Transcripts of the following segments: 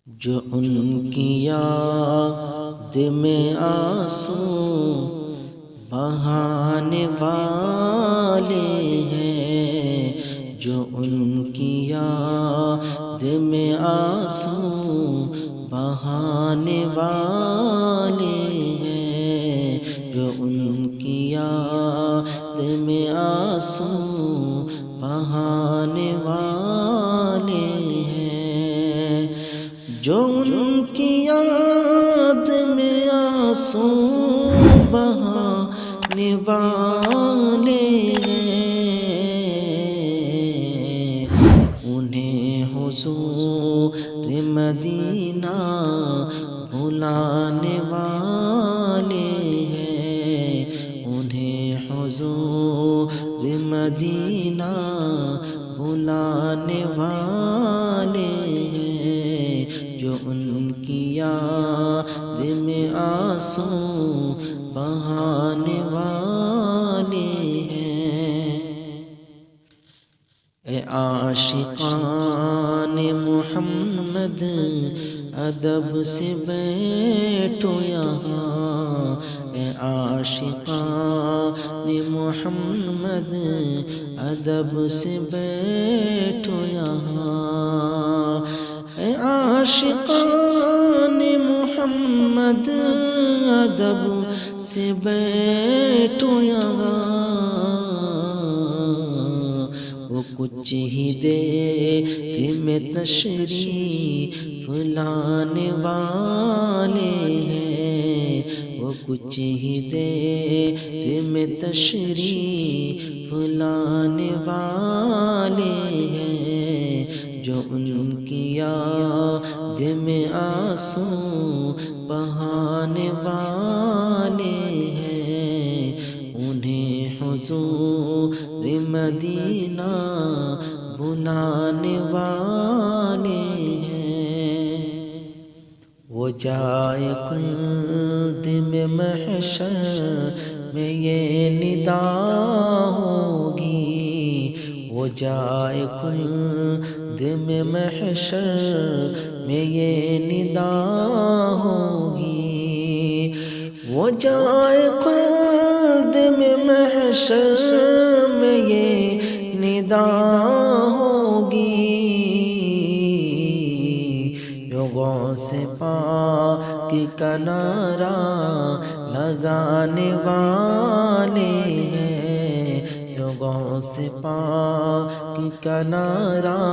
جو ان کی یاد میں آنسو بہانے والے ہیں، جو ان کی یاد میں آنسو بہانے والے ہیں، جو ان کی یاد میں آنسو بہانے والے ہیں، جو ان کی یاد میں آنسو بہانے والے ہیں، انہیں حضور مدینہ بلانے والے ہیں، انہیں حضور مدینہ بلانے والے ہیں، جو ان کی یاد میں آنسو بہانے والے ہیں۔ اے عاشقان محمد ادب سے بیٹھو یہاں، اے عاشقان محمد ادب سے بیٹھو یہاں، اے عاشقان محمد ادب سے بیٹھو یہاں، وہ کچھ ہی دیر میں تشریف لانے والے ہیں، وہ کچھ ہی دیر میں تشریف لانے والے ہیں، جو ان کی یاد میں آنسو بہانے والے ہیں، انہیں حضور مدینہ بلانے والے ہیں۔ وہ جائے خلد میں محشر میں یہ ندا ہوگی، وہ جائے خلد میں محشر میں یہ ندا ہوگی، وہ جائے خلد میں محشر میں یہ ندا ہوگی، جو غوث پاک کا نعرہ لگانے والے ہیں، جو غوث پاک کا نعرہ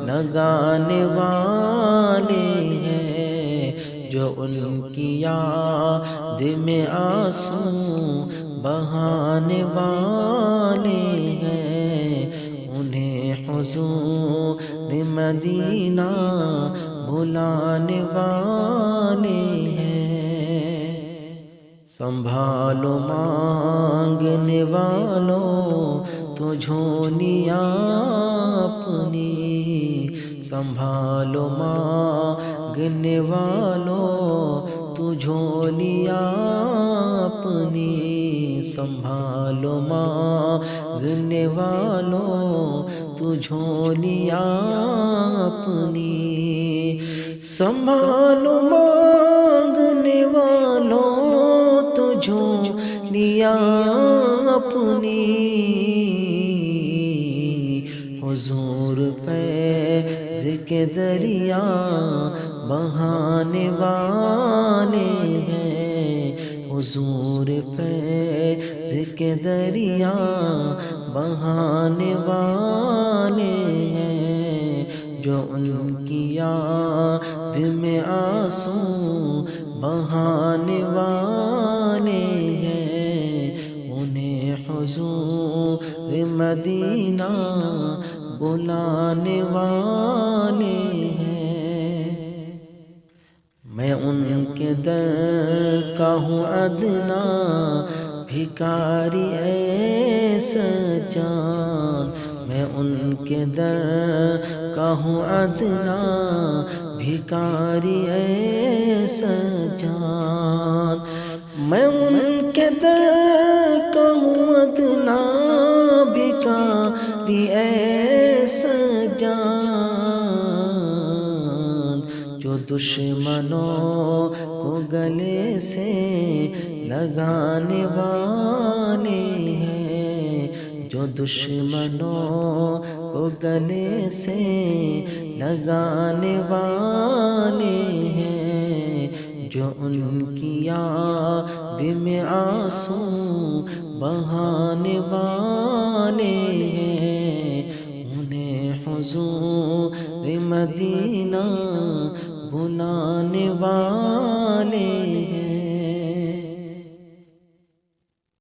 لگانے والے ہیں، جو ان کی یاد میں آنسو بہانے والے ہیں، انہیں حضور مدینہ بلانے والے ہیں۔ سنبھالو مانگنے والوں تو جھولیاں اپنی، سنبھالو مانگنے والوں تو جھولیاں اپنی، سنبھالو مانگنے والوں تو جھولیاں اپنی، سنبھالو مانگنے والوں تو جھولیاں اپنی، حضور فیض کے دریا بہانے والے ہیں، حضور فیض کے دریا بہانے والے ہیں، جو ان کی یاد میں آنسو بہانے والے ہیں، انہیں حضور مدینہ بلانے والے ہیں۔ میں ان کے در کا ہوں ادنا بھکاری اے سجان، میں ان کے در کا ہوں ادنا بھکاری اے سجان، میں ان کے در کا ہوں ادنا بھکاری اے سجان، جو دشمنوں کو گلے سے لگانے والے ہیں، جو دشمنوں کو گلے سے لگانے والے ہیں، جو ان کی یاد میں آنسو بہانے والے ہیں، انہیں حضور مدینہ بلانے والے ہیں۔